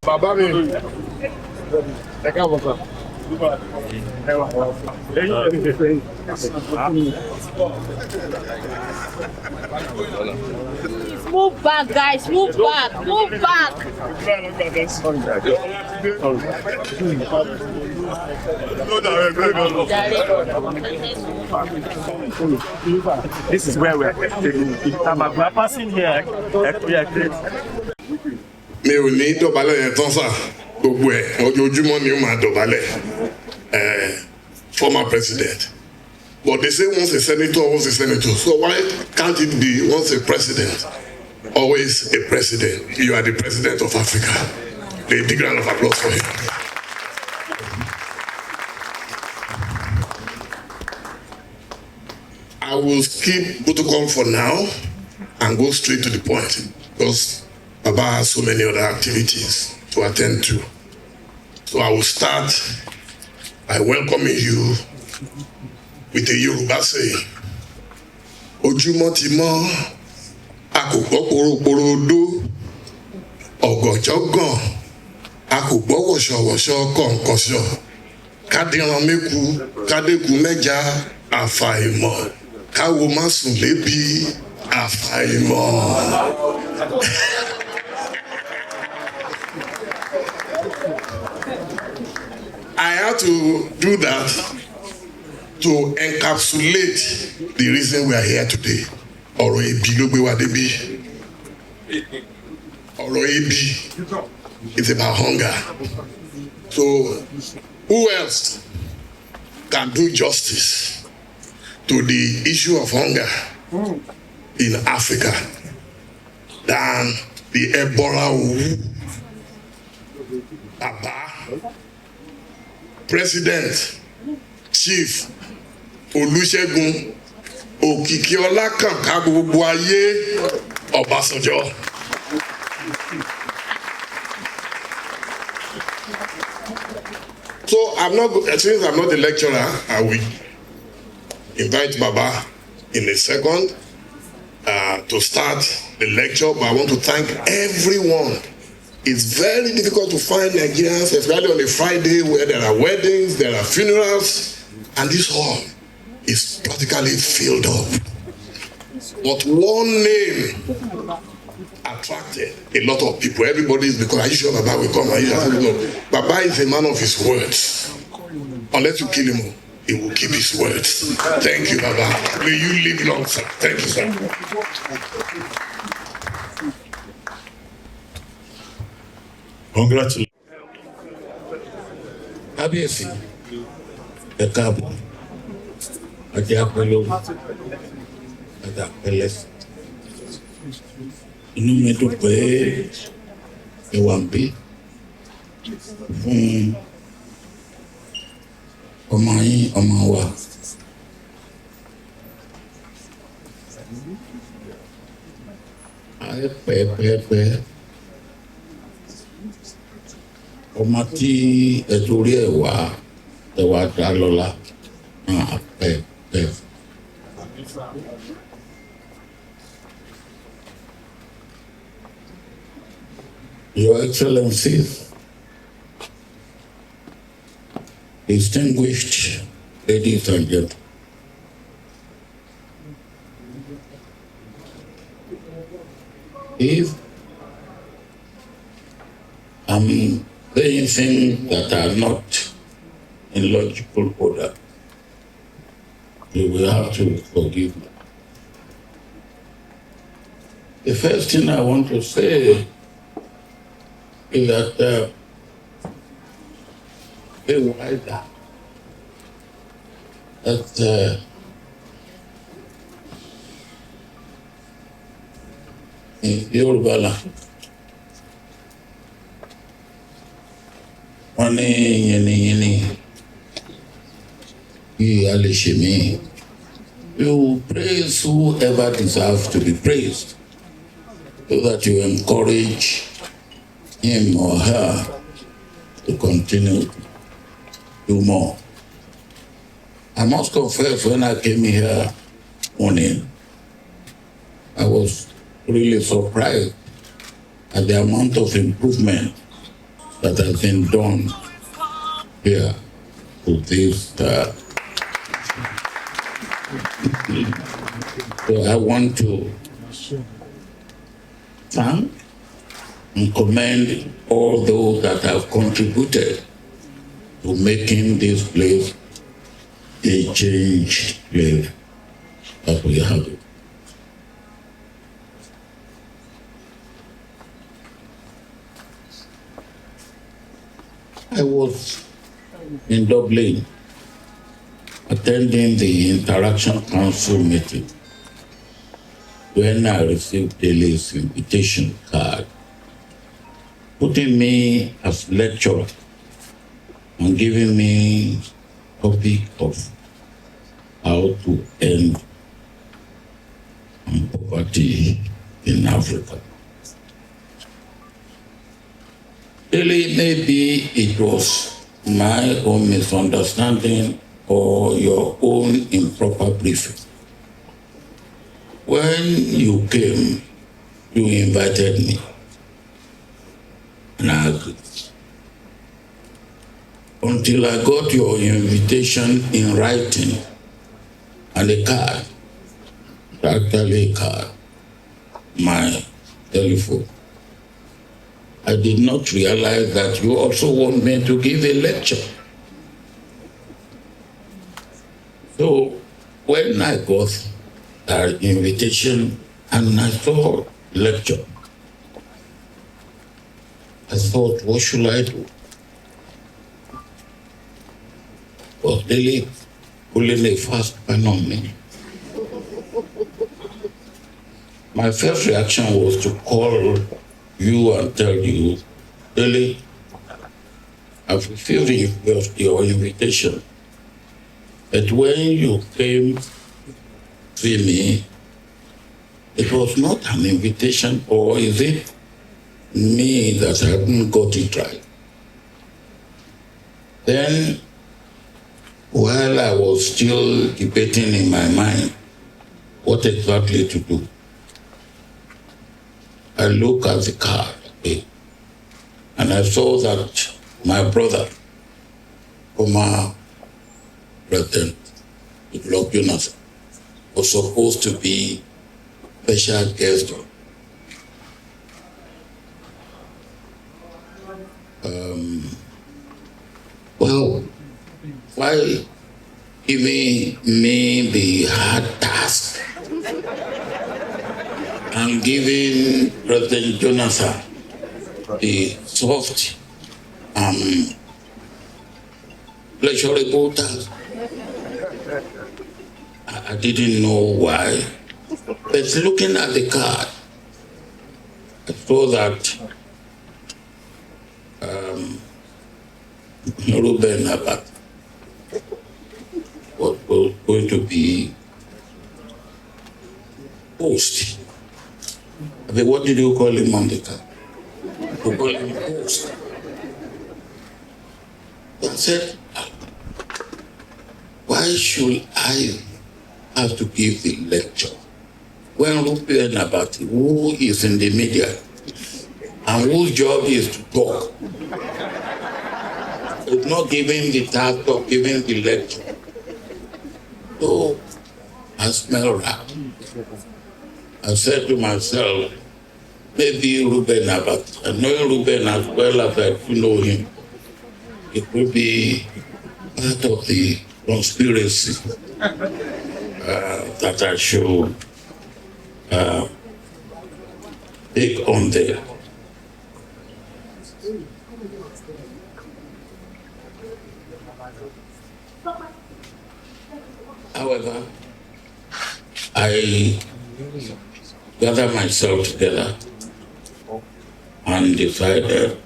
Bàbá mi, ẹ káàbọ̀ sà. Move back, guys. Move back. Move back. This is where we're passing here. Mi ò ní dọ̀bálẹ̀ yẹn tán sà, gbogbo ẹ̀ ojoojúmọ́ ni ó máa dọ̀bálẹ̀ former president. But they say once a senator, so why can't it be once a president, always a president? You are the president of Africa. A big round of applause for him. I will skip protocol for now and go straight to the point because Baba has so many other activities to attend to. So I will start by welcoming you with a Yoruba saying, Ojúmọ́ ti mọ́, a kò gbọ́ poroporo odó, ọ̀gànjọ́ gan, a kò gbọ́ wọ̀ṣọ̀wọ̀ṣọ̀ kọ̀ǹkọ̀ṣọ̀, kádìran méku, kádéku mẹ́ja, àfàìmọ̀, káwo má sùn lébi, àfàìmọ̀. I had to do that to encapsulate the reason we are here today. Ọ̀rọ̀ ebi ló gbé wa débi. Ọ̀rọ̀ ebi is about hunger. So who else can do justice to the issue of hunger in Africa than the Ebola Baba, President, Chief Olusegun Òkìkíọlá kànká gbogbo ayé Obasanjo. So since I'm not the lecturer, I will invite Baba in a second to start the lecture, but I want to thank everyone. It's very difficult to find Nigerians, especially on a Friday where there are weddings, there are funerals, and this hall is practically filled up. But one name attracted a lot of people. Everybody is because, are you sure Baba will come? Are you sure? No. Baba is a man of his words. Unless you kill him, he will keep his words. Thank you, Baba. May you live long, sir. Thank you, sir. Congratulations. Kábíyèsí, ẹ káàbọ̀, ajé apẹ́lẹ́ ajá apẹ́lẹ́. Inú mi dùn pé ẹ wà ń bí fún ọmọ yín, ọmọ wa. Ayé pẹ́ẹ́pẹ́ẹ́pẹ́. Ọmọ tí ẹ torí ẹ wá dá lọ́lá máa pẹ́. Your Excellencies, distinguished ladies and gentlemen, if I'm saying things that are not in logical order, you will have to forgive me. The first thing I want to say is that be wiser, that in Yoruba land, wọ́n ní yìnyín You praise whoever deserves to be praised, so that you encourage him or her to continue to do more. I must confess, when I came here morning, I was really surprised at the amount of improvement that has been done here with this. So I want to thank and commend all those that have contributed to making this place a changed place that we have it. I was in Dublin attending the Interaction Council meeting when I received Dele's invitation card, putting me as lecturer and giving me a copy of how to end poverty in Africa. Really, maybe it was my own misunderstanding or your own improper briefing. When you came, you invited me, and I agreed. Until I got your invitation in writing and a card, practically a card, my telephone. I did not realize that you also want me to give a lecture. So when I got that invitation and I saw lecture, I thought, what should I do? Was Dele pulling a fast pen on me? My first reaction was to call you and tell you, Dele, I've fulfilled your invitation. But when you came to see me, it was not an invitation, or is it me that hadn't got it right? Then, while I was still debating in my mind what exactly to do, I looked at the card, and I saw that my brother, former President Goodluck Jonathan, was supposed to be special guest. Well, while giving me the hard task and giving President Jonathan the soft pleasurable task, I didn't know why. But looking at the card, I saw that Ruben Abat was going to be host. I mean, what did you call him on the card? You call him host. I said, why should I have to give the lecture when Ruben Abat, who is in the media and whose job is to talk, is not giving the task of giving the lecture? So I smell rat. I said to myself, maybe Ruben Abat, and knowing Ruben as well as I do know him, it will be part of the conspiracy that I should take on there. However, I gathered myself together and decided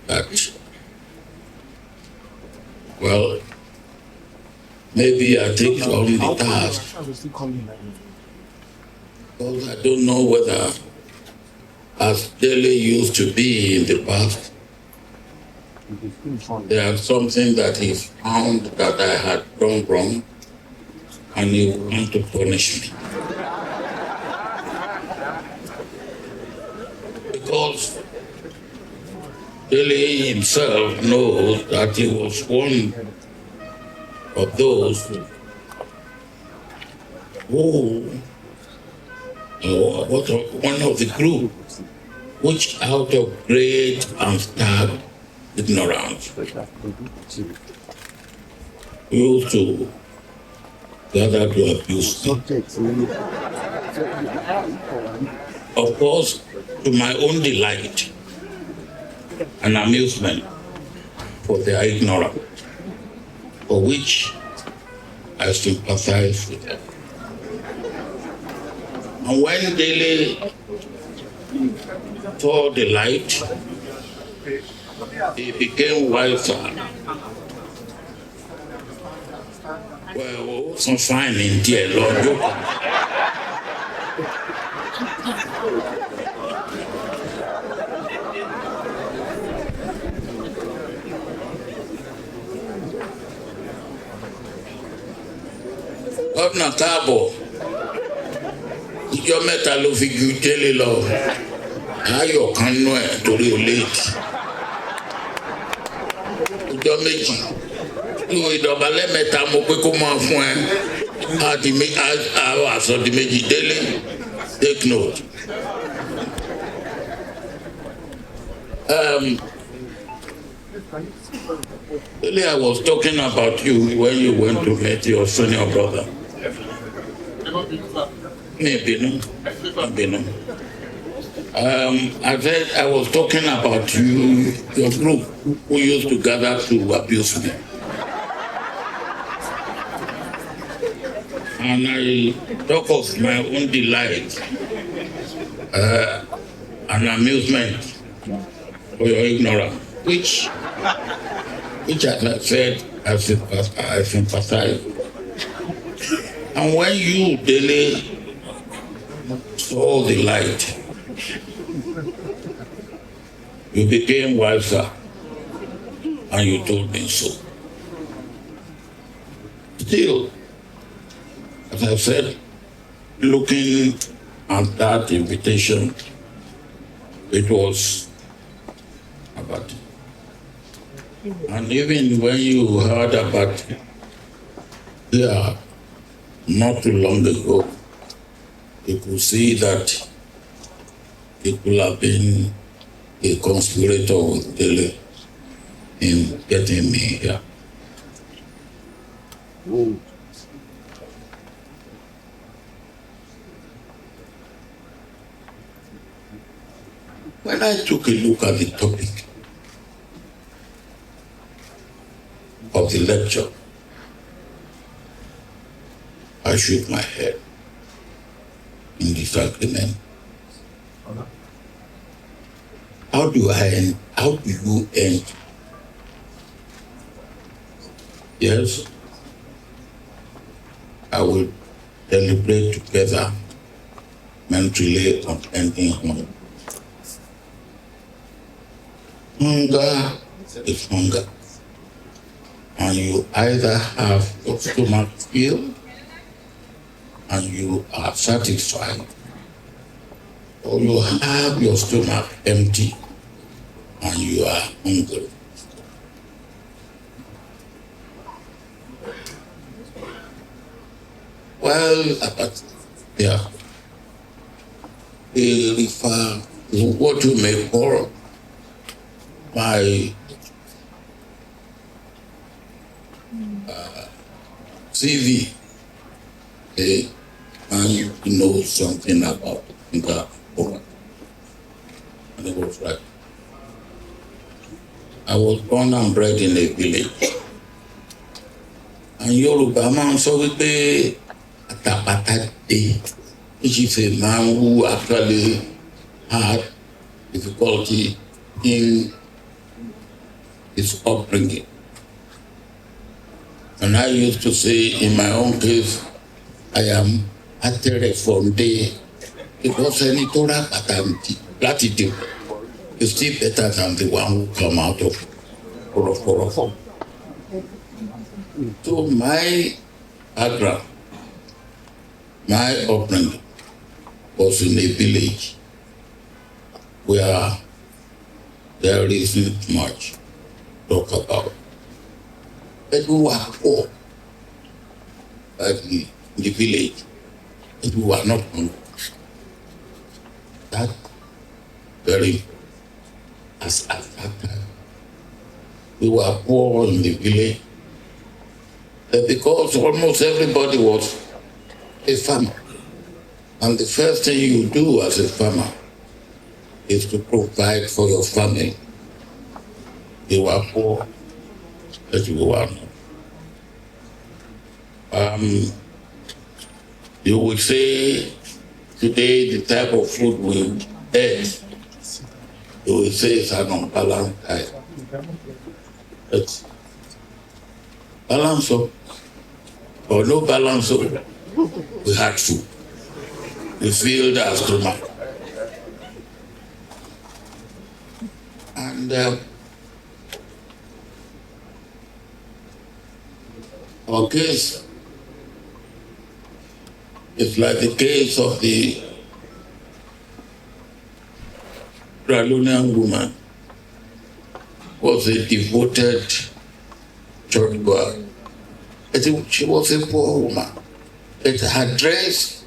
that, well, maybe I take on the task. Because I don't know whether, as Dele used to be in the past, there's something that he found that I had done wrong, and he wanted to punish me. Because Dele himself knows that he was one of those who, one of the group which out of great and stark ignorance used to gather to abuse me. Of course, to my own delight and amusement for their ignorance, for which I sympathize with them. And when Dele saw the light, he became wiser. Well, some fine in dear Lord. Ọ̀nà káàbọ̀, ìjọ mẹ́ta ló fi ju Dele lọ, ayọ̀ kan nú ẹ̀ torí o léèkì. Ìjọ méjì, ìwò ìdọ̀bálẹ̀ mẹ́ta mo pé kó máa fún ẹ, àwọn àsọdí méjì Dele, take note. Dele, I was talking about you when you went to meet your senior brother. Maybe no. I said I was talking about you, your group, who used to gather to abuse me. And I talk of my own delight and amusement for your ignorance, which as I said, I sympathize. And when you, Dele, saw the light, you became wiser, and you told me so. Still, as I said, looking at that invitation, it was about it. And even when you heard about it, yeah, not too long ago, you could see that it could have been a conspirator with Dele in getting me here. When I took a look at the topic of the lecture, I shook my head in disagreement. How do you end? Yes, I will deliberate together mentally on ending hunger. Hunger is hunger. And you either have your stomach filled and you are satisfied, or you have your stomach empty and you are hungry. Well, yeah, they refer to what you may call my CV, and you know something about that. And it was right. I was born and bred in a village. And Yoruba man sọ wípé àtàpàtà dé, which is a man who actually had difficulty in his upbringing. And I used to say, in my own case, I am attere from day because any Torah latitude is still better than the one who come out of Koro. So my background, my upbringing was in a village where there isn't much talk about. But we were poor in the village, and we were not hungry. That very, as at that time, we were poor in the village, because almost everybody was a farmer. And the first thing you do as a farmer is to provide for your family. You were poor, but you were not. You would say today the type of food we eat, you would say it's an unbalanced diet. But balance up or no balance up, we had food. We filled our stomach. And our case is like the case of the Ralunian woman, was a devoted church goer. She was a poor woman. Her dress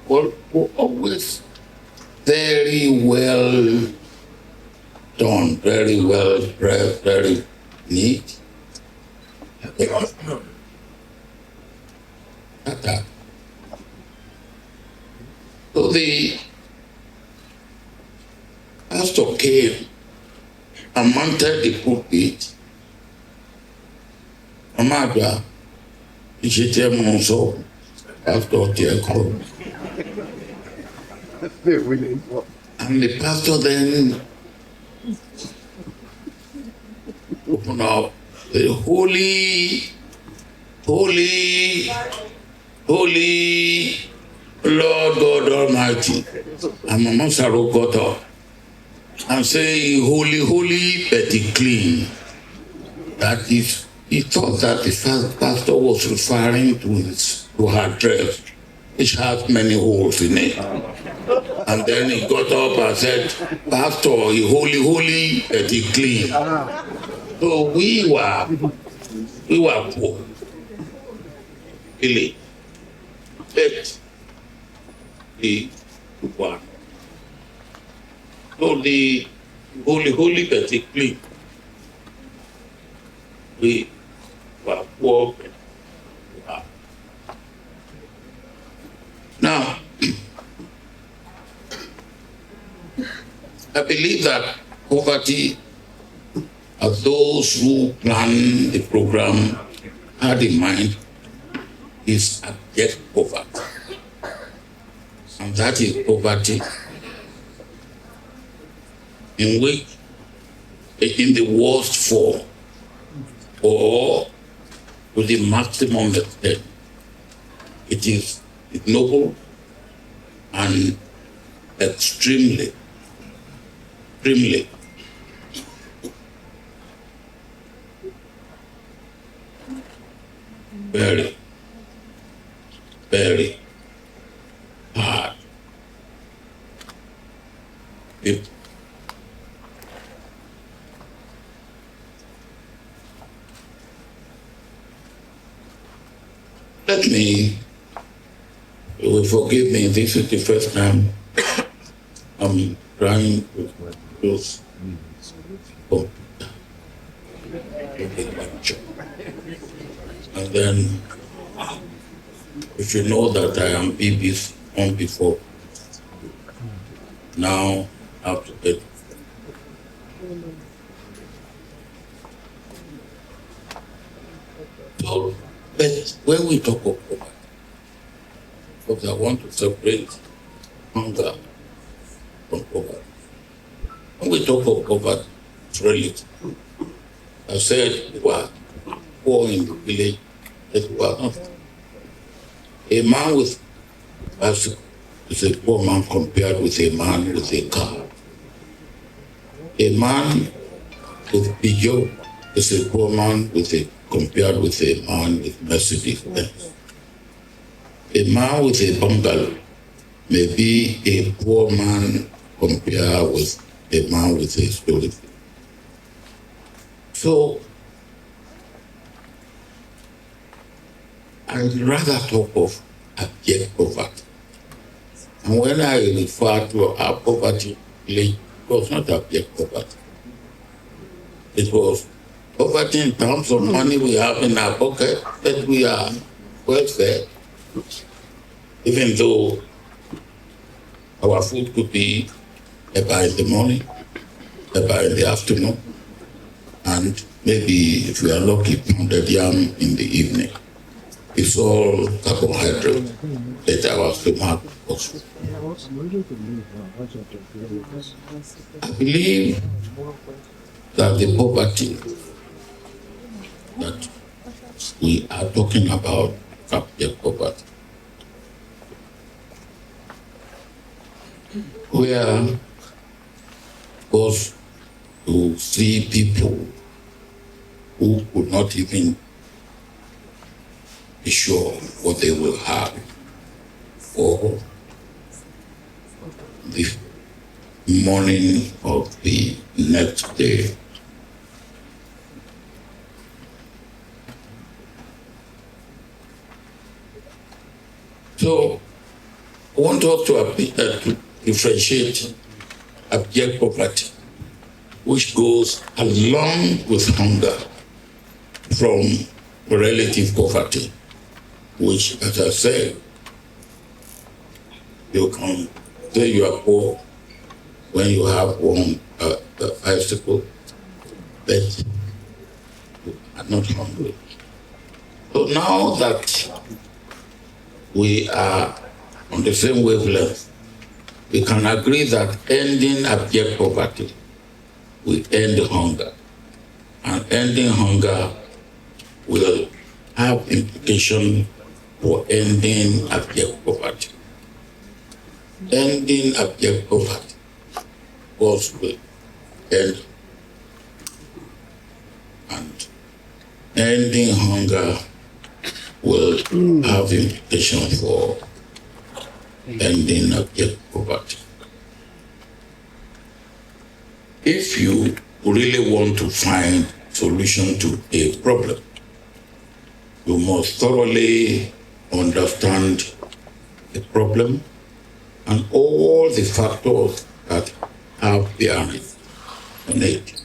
was always very well done, very well dressed, very neat. So the pastor came and mounted the pulpit. Amada, j'étais mon sort, pastor Tiago. And the pastor then opened up the holy Lord God Almighty. And Mama Saro got up and say, holy, but clean. That is, he thought that the first pastor was referring to her dress, which has many holes in it. And then he got up and said, Pastor, holy, but clean. So we were poor, really. But the one. So the holy, but clean. We were poor. Now, I believe that poverty, as those who plan the program had in mind, is abject poverty. And that is poverty in which, in the worst form, or to the maximum extent, it is ignoble and extremely very hard. Let me, you will forgive me, this is the first time I'm trying to use and then if you know that I am BB's on before, now I have to get so, but when we talk of poverty, because I want to separate hunger from poverty. When we talk of poverty, it's relative. I said we were poor in the village, It was not. A man with bicycle is a poor man compared with a man with a car. A man with Peugeot is a poor man compared with a man with Mercedes Benz. A man with a bungalow may be a poor man compared with a man with a story. So I'd rather talk of abject poverty. And when I refer to our poverty, it was not abject poverty. It was poverty in terms of money we have in our pocket, but we are well fed, even though our food could be eba in the morning, eba in the afternoon, and maybe, if we are lucky, pounded yam in the evening. It's all carbohydrate that our stomach was. I believe that the poverty that we are talking about, abject poverty, where was to see people who could not even be sure what they will have for the morning of the next day. So I want us to differentiate abject poverty, which goes along with hunger, from relative poverty, which, as I said, you can say you are poor when you have one bicycle, but you are not hungry. So now that we are on the same wavelength, we can agree that ending abject poverty will end hunger, and ending hunger will have implications for ending abject poverty. Ending abject poverty, of course, will end, and ending hunger will have implications for ending abject poverty. If you really want to find solution to a problem, you must thoroughly understand the problem and all the factors that have bearing on it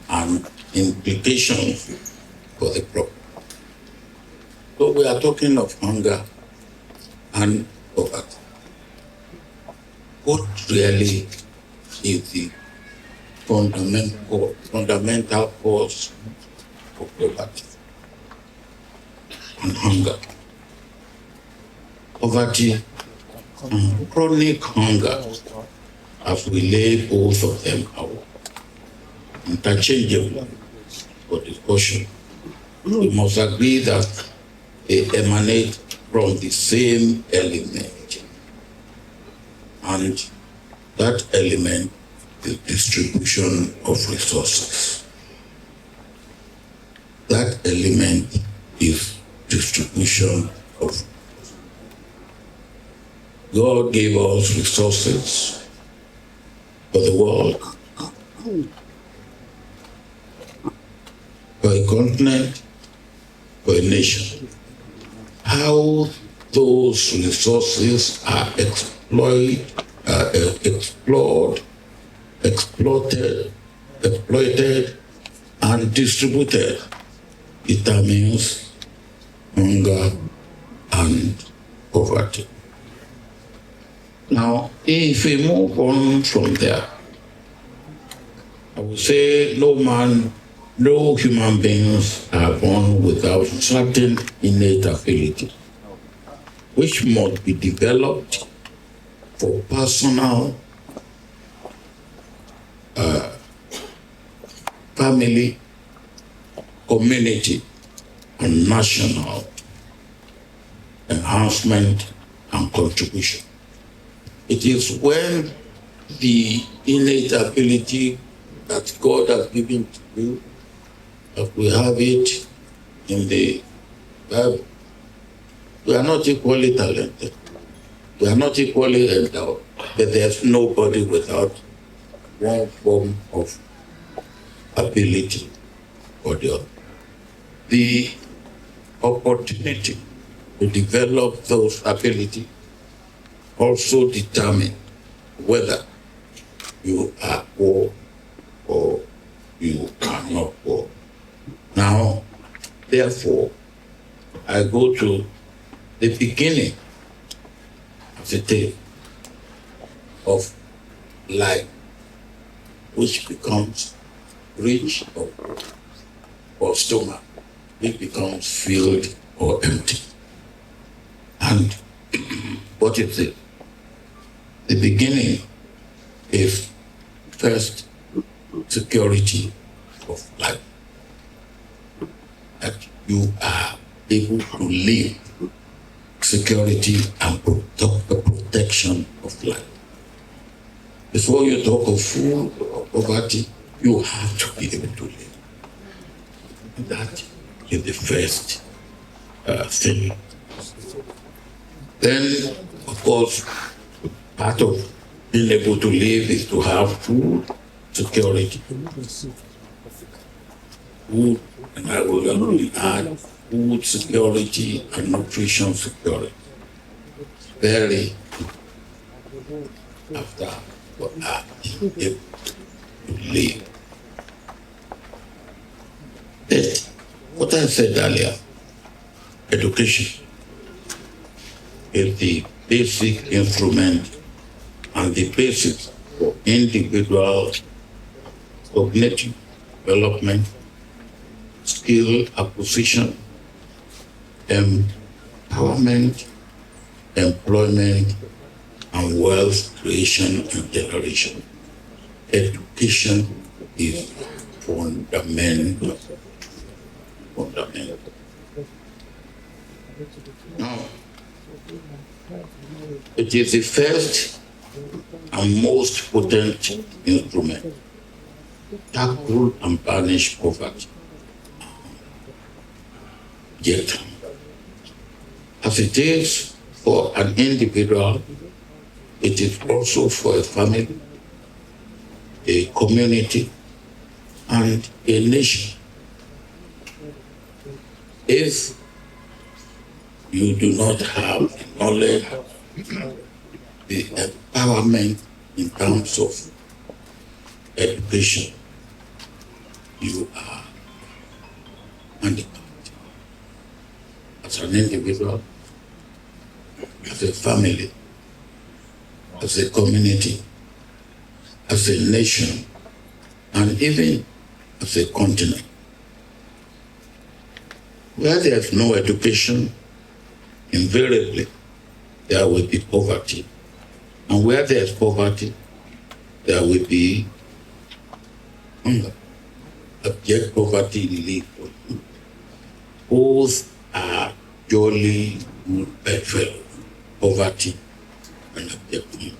and implications for the problem. So we are talking of hunger and poverty. What really is the fundamental cause of poverty and hunger? Poverty and chronic hunger, as we lay both of them out, interchangeable for discussion, we must agree that they emanate from the same element, and that element is distribution of resources. That element is distribution of. God gave us resources for the world, for a continent, for a nation. How those resources are exploited, and distributed determines hunger and poverty. Now, if we move on from there, I would say no human beings are born without certain innate ability, which must be developed for personal, family, community, and national enhancement and contribution. It is when the innate ability that God has given to you, that we have it in the Bible. We are not equally talented. We are not equally endowed, but there's nobody without one form of ability or the other. The opportunity to develop those abilities also determine whether you are poor or you are not poor. Now, therefore, I go to the beginning of the day of life, which becomes rich or stomach, it becomes filled or empty. And what is it? The beginning is first security of life. That you are able to live security and protection of life. Before you talk of food or poverty, you have to be able to live. And that is the first thing. Then, of course, part of being able to live is to have food security. Food, and I will only add food security and nutrition security. Very after what are able to live. But what I said earlier, education is the basic instrument and the basis for individual cognitive development, skill acquisition, empowerment, employment, and wealth creation and generation. Education is fundamental. Now, it is the first and most potent instrument to tackle and banish poverty. Yet, as it is for an individual, it is also for a family, a community, and a nation. If you do not have the knowledge, the empowerment in terms of education, you are handicapped. As an individual, as a family, as a community, as a nation, and even as a continent. Where there is no education, invariably there will be poverty. And where there is poverty, there will be hunger. Abject poverty leads to both are jolly good bedfellows, poverty and abject hunger.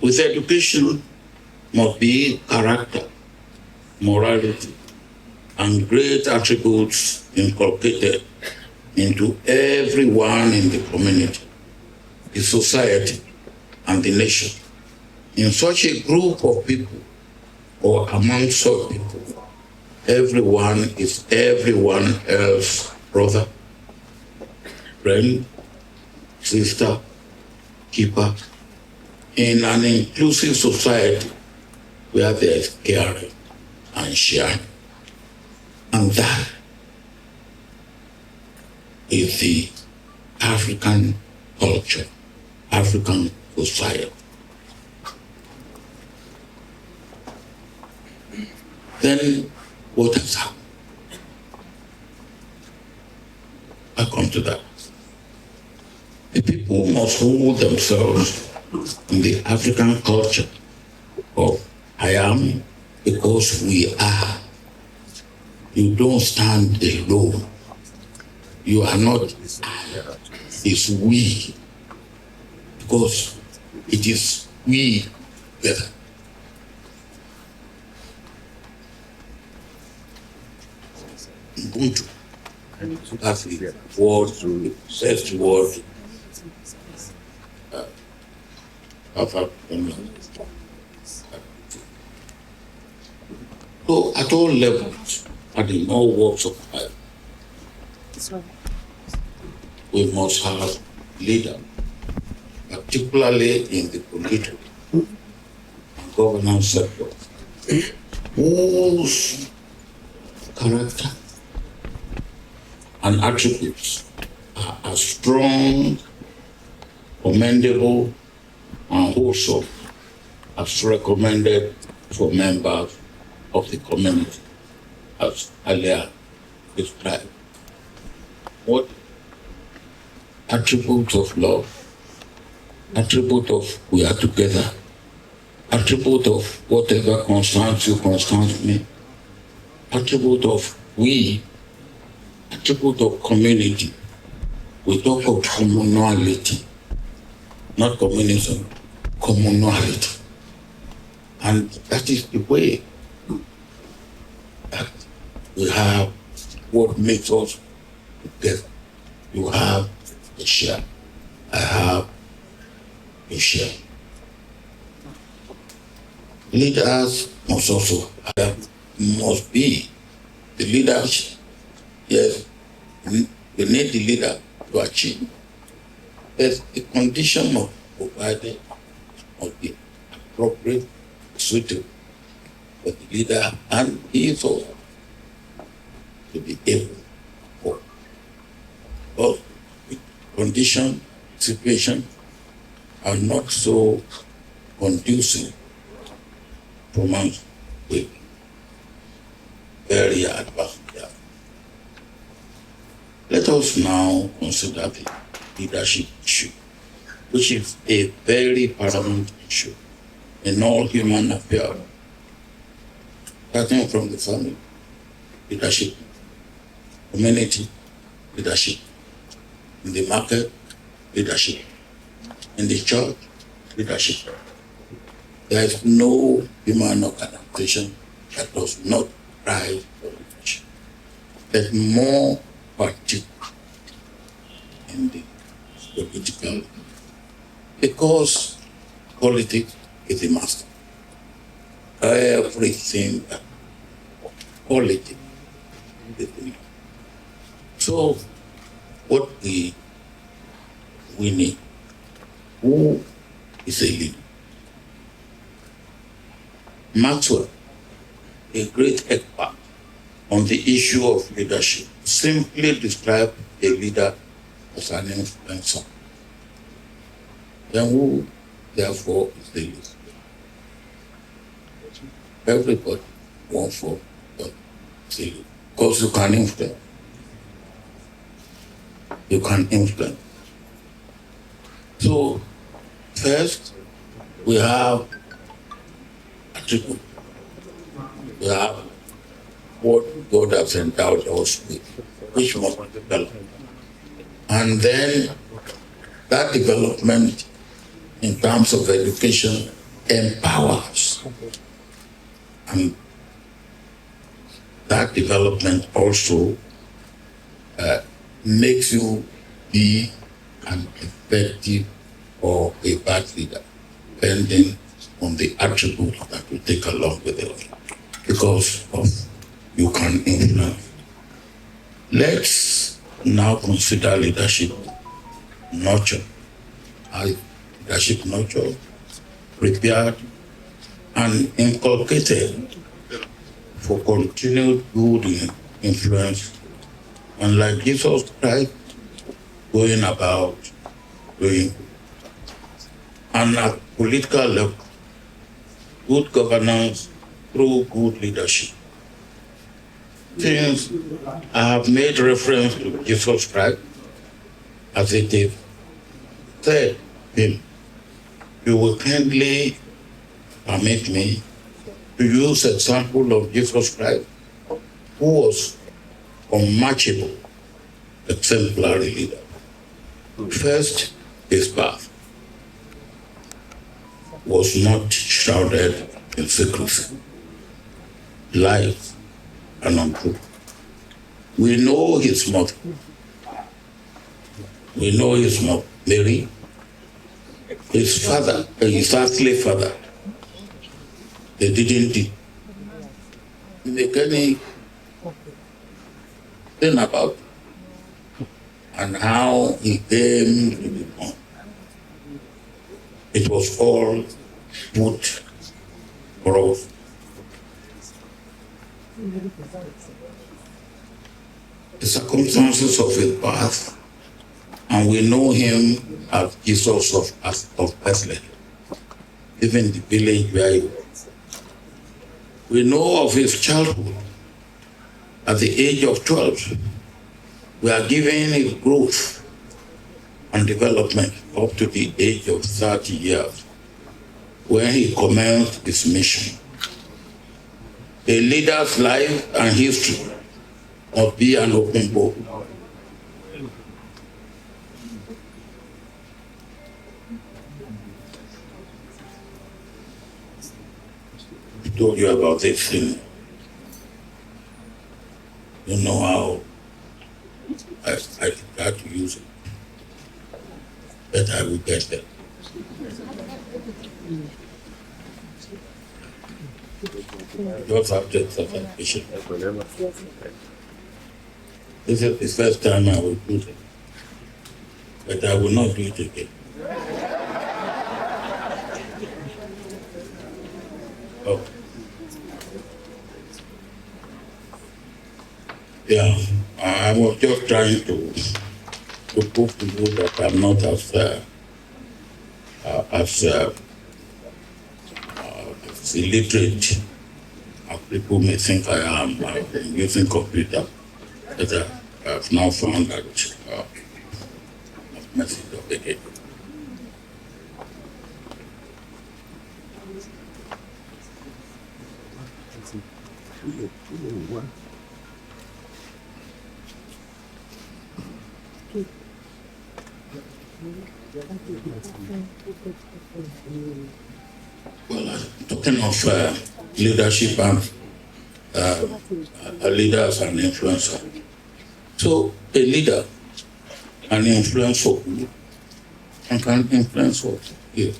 With education must be character, morality, and great attributes inculcated into everyone in the community, the society, and the nation. In such a group of people, or among such people, everyone is everyone else's brother, friend, sister, keeper, in an inclusive society where there is caring and sharing. And that is the African culture, African society. Then what has happened? I come to that. The people must hold themselves in the African culture of I am because we are. You don't stand alone. You are not I, it's we. Because it is we together. Ubuntu. That's the word, the first word So at all levels, and in all walks of life, we must have leaders, particularly in the political and governance sector, whose character and attributes are as strong, commendable, and wholesome as recommended for members of the community, as earlier described. What attributes of love, attribute of we are together, attribute of whatever concerns you concerns me, attribute of we, attribute of community. We talk of communality, not communism, communality. And that is the way that we have what makes us together. You have a share, I have a share. Leaders must also must be the leaders. Yes, we need the leader to achieve. But the condition of providing must be appropriate, suitable for the leader, and he is also to be able for. But the condition, situation are not so conducive for man's with very advanced. Let us now consider the leadership issue, which is a very paramount issue in all human affairs, starting from the family, leadership, community, leadership, in the market, leadership, in the church, leadership. There is no human organization that does not rise for leadership. There's more particular in the political, because politics is the master. Everything that politics is the master. So what we need, who is a leader? Maxwell, a great expert on the issue of leadership, simply described a leader as an influencer. Then who, therefore, is the leader? Everybody wants for the leader. Because you can influence. You can influence. So, first, we have attribute. We have what God has endowed us with, which must be developed. And then that development in terms of education empowers. And that development also makes you be an effective or a bad leader, depending on the attributes that you take along with it, because of you can influence. Let's now consider leadership nurture. Leadership nurture, prepared and inculcated for continued good influence, and like Jesus Christ, going about doing. And at political level, good governance through good leadership. Since I have made reference to Jesus Christ, as it is said him, you will kindly permit me to use example of Jesus Christ who was unmatchable, exemplary leader. First, his path was not shrouded in secrecy, lies, and untruth. We know his mother. We know his mother, Mary, his father, his earthly father. They didn't make any thing about it and how he came to be born. It was all put for us. The circumstances of his birth, and we know him as Jesus of Bethlehem, even the village where he was. We know of his childhood. At the age of 12, we are given his growth and development up to the age of 30 years, when he commenced his mission. A leader's life and history must be an open book. I told you about this thing. You know how I try to use it, but I will get there. Just after certification. This is the first time I will do it, but I will not do it again. Oh. Yeah, I was just trying to prove to you that I'm not as illiterate as people may think I am. I'm using computer, but I've now found that I've messed it up again. Well, talking of leadership and a leader as an influencer. So a leader, an influencer, and can influence what? You.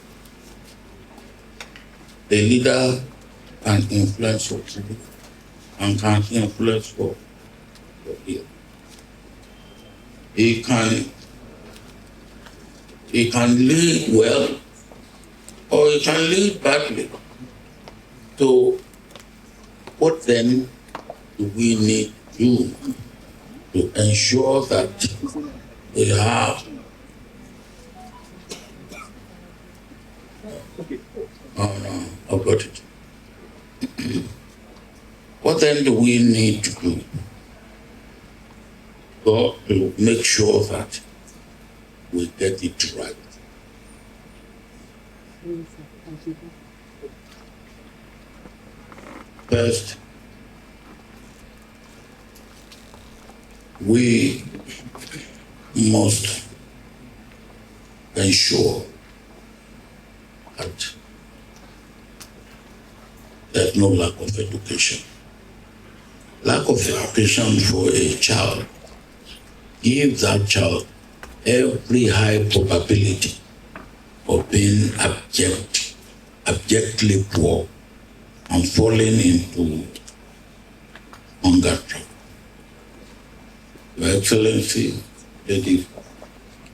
A leader can influence what? And can influence what? You. He can lead well, or he can lead badly. So what then do we need to do to ensure that we have I've got it. What then do we need to do to make sure that we get it right? First, we must ensure that there's no lack of education. Lack of education for a child gives that child every high probability of being abjectly poor and falling into hunger trap. Your Excellency, ladies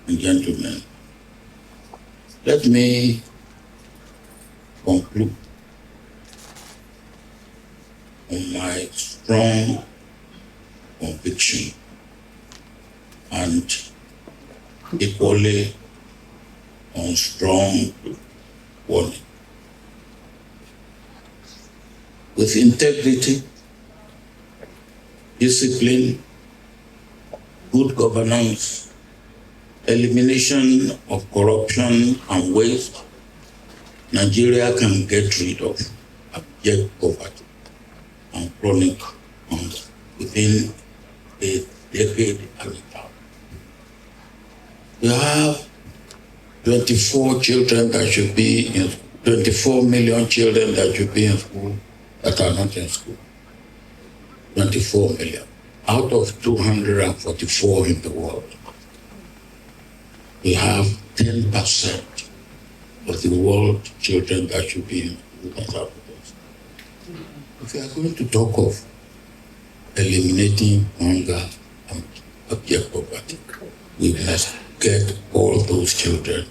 and gentlemen, let me conclude on my strong conviction and equally on strong warning. With integrity, discipline, good governance, elimination of corruption and waste, Nigeria can get rid of abject poverty and chronic hunger. within a decade and a half. We have 24 children that should be in 24 million children that should be in school that are not in school. 24 million out of 244 in the world. We have 10% of the world children that should be in school that are not in school. If we are going to talk of eliminating hunger and abject poverty, we must get all those children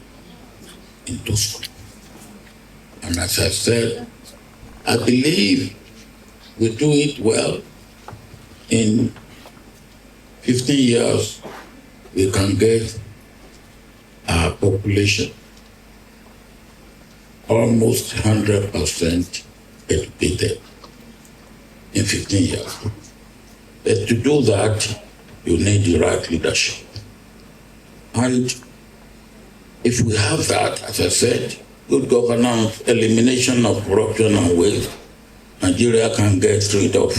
into school. And as I said, I believe we do it well. In 15 years, we can get our population almost 100% educated in 15 years. But to do that, you need the right leadership. And if we have that, as I said, good governance, elimination of corruption and waste, Nigeria can get rid of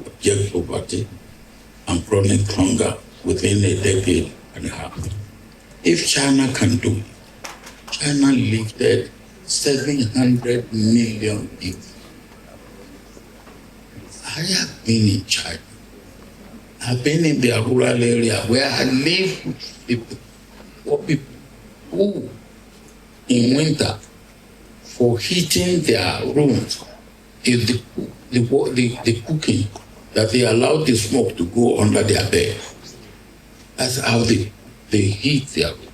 abject poverty and chronic hunger within a decade and a half. If China can do it, China lifted 700 million people. I have been in China. I've been in the rural area where I live with people, poor people who, in winter, for heating their rooms, is the cooking that they allow the smoke to go under their bed. That's how they heat their room.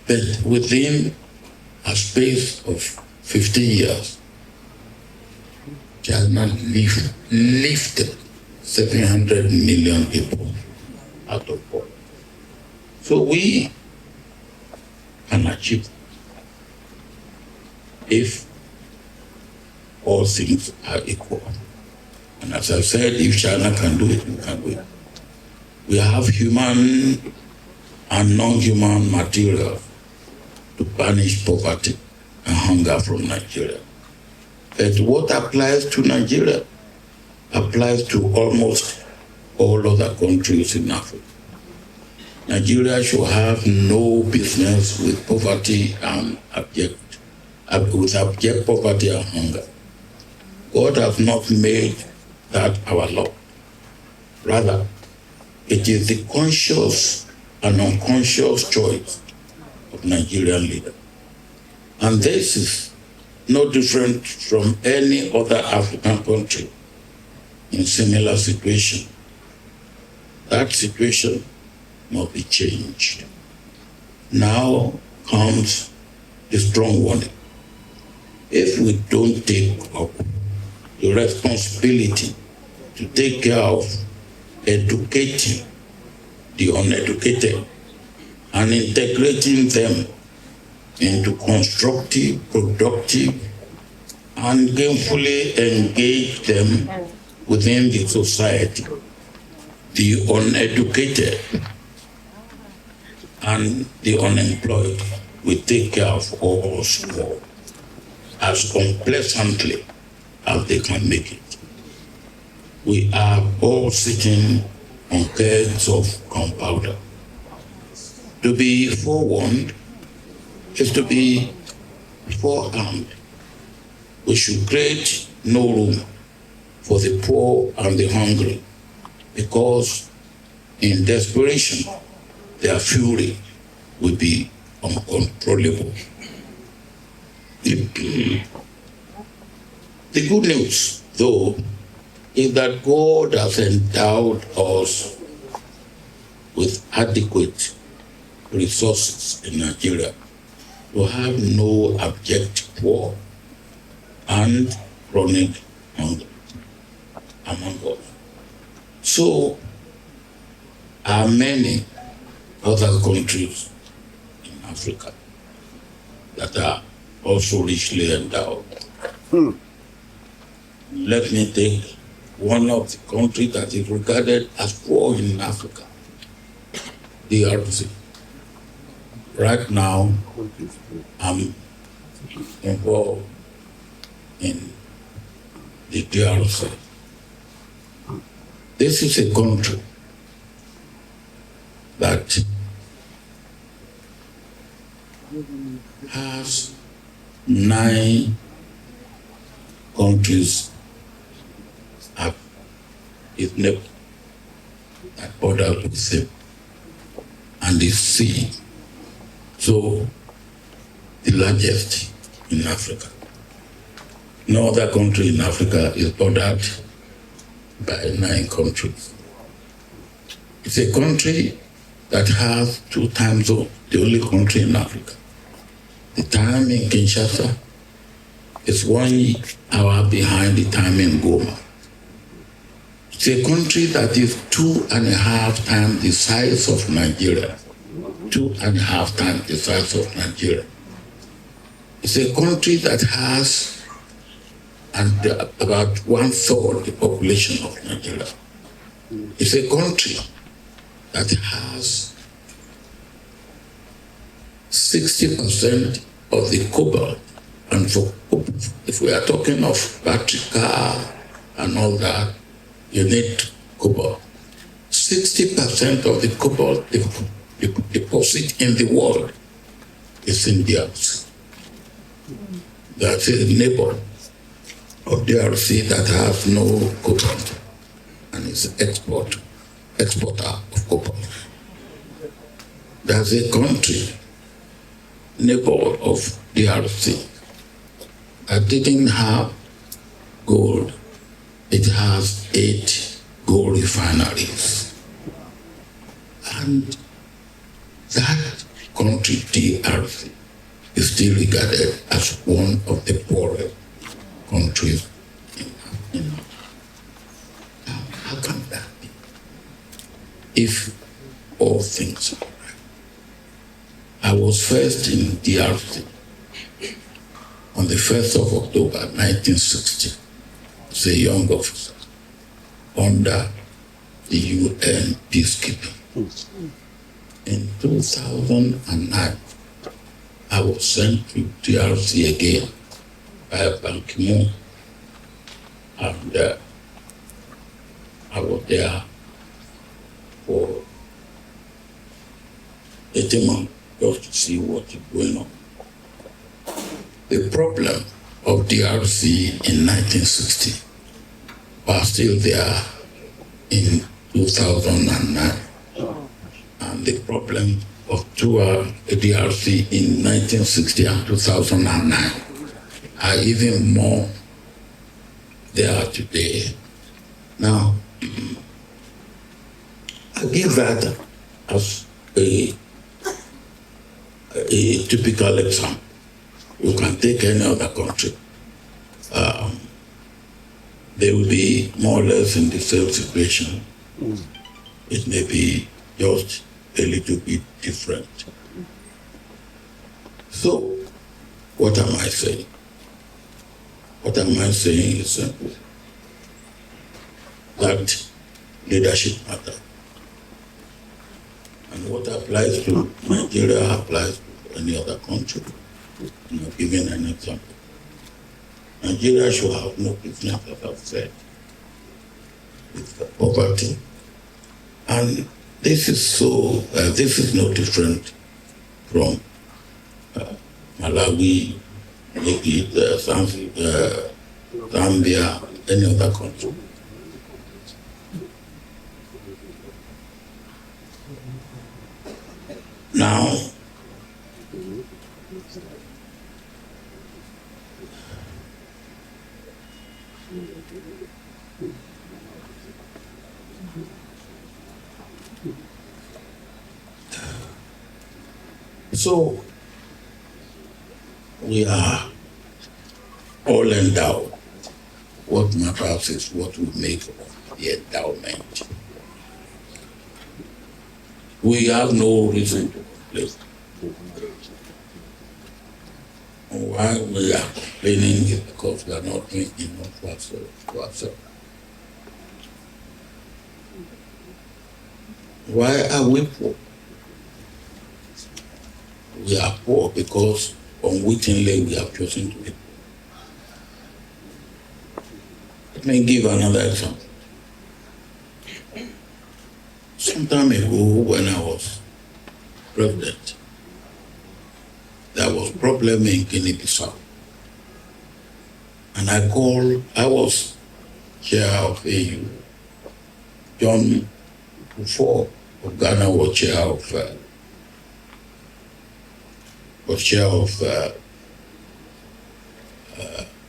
But within a space of 15 years, China lifted 700 million people out of poverty. So we can achieve if all things are equal. And as I said, if China can do it, we can do it. We have human and non-human material to banish poverty and hunger from Nigeria. But what applies to Nigeria applies to almost all other countries in Africa. Nigeria should have no business with poverty and abject poverty and hunger. God has not made that our law. Rather, it is the conscious and unconscious choice of Nigerian leaders. And this is no different from any other African country in similar situation. That situation must be changed. Now comes the strong warning. If we don't take up the responsibility to take care of educating the uneducated and integrating them into constructive, productive, and gainfully engage them within the society, the uneducated and the unemployed will take care of all small as unpleasantly as they can make it. We are all sitting on kegs of gunpowder. To be forewarned is to be forearmed. We should create no room for the poor and the hungry, because in desperation, their fury will be uncontrollable. The good news, though, is that God has endowed us with adequate resources in Nigeria to have no abject poor and chronic hunger among us. So are many other countries in Africa that are also richly endowed. Let me take one of the countries that is regarded as poor in Africa, DRC. Right now, I'm involved in the DRC. This is a country that has 9 countries at its neighbor that border with them, and the sea. So, the largest in Africa. No other country in Africa is bordered by 9 countries. It's a country that has 2 time zones, the only country in Africa. The time in Kinshasa is 1 hour behind the time in Goma. It's a country that is 2.5 times the size of Nigeria. 2.5 times the size of Nigeria. It's a country that has about 1/3 the population of Nigeria. It's a country that has 60% of the cobalt, and if we are talking of battery car and all that, you need cobalt. 60% of the cobalt deposit in the world is in DRC. That's a neighbor of DRC that has no cobalt and is exporter of cobalt. There's a country, neighbor of DRC, that didn't have gold. It has 8 gold refineries. And that country, DRC, is still regarded as one of the poorest countries in Africa. Now, how can that be? If all things are right. I was first in DRC on the 1st of October 1960 as a young officer under the UN peacekeeping. In 2009, I was sent to DRC again by Ban Ki-moon, and I was there for 18 months just to see what is going on. The problem of DRC in 1960 was still there in 2009. And the problem of DRC in 1960 and 2009 are even more there today. Now, I give that as a typical example. You can take any other country. They will be more or less in the same situation. It may be just a little bit different. So, what am I saying? What am I saying is that leadership matters. And what applies to Nigeria applies to any other country. Giving an example. Nigeria should have no business, as I've said, with poverty. And this is no different from Malawi, Egypt, Zambia, any other country. Now, so we are all endowed. What matters is what we make of the endowment. We have no reason to complain. Why we are complaining is because we are not doing enough for ourselves. Why are we poor? We are poor because unwittingly we have chosen to be poor. Let me give another example. Some time ago, when I was president, there was problem in Guinea-Bissau. And I was chair of AU. John Before of Ghana was chair of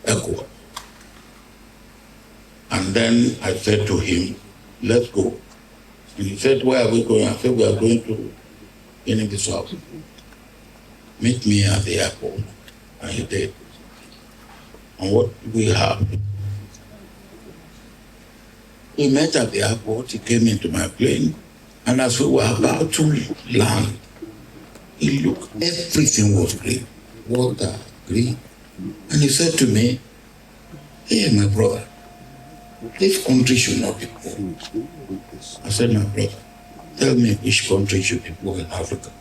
ECOWAS. And then I said to him, let's go. And he said, where are we going? I said, we are going to Guinea-Bissau. Meet me at the airport. And he did. And what we have? We met at the airport, he came into my plane, and as we were about to land, he looked, everything was green. Water, green. And he said to me, hey, my brother, this country should not be poor. I said, my brother, tell me which country should be poor in Africa.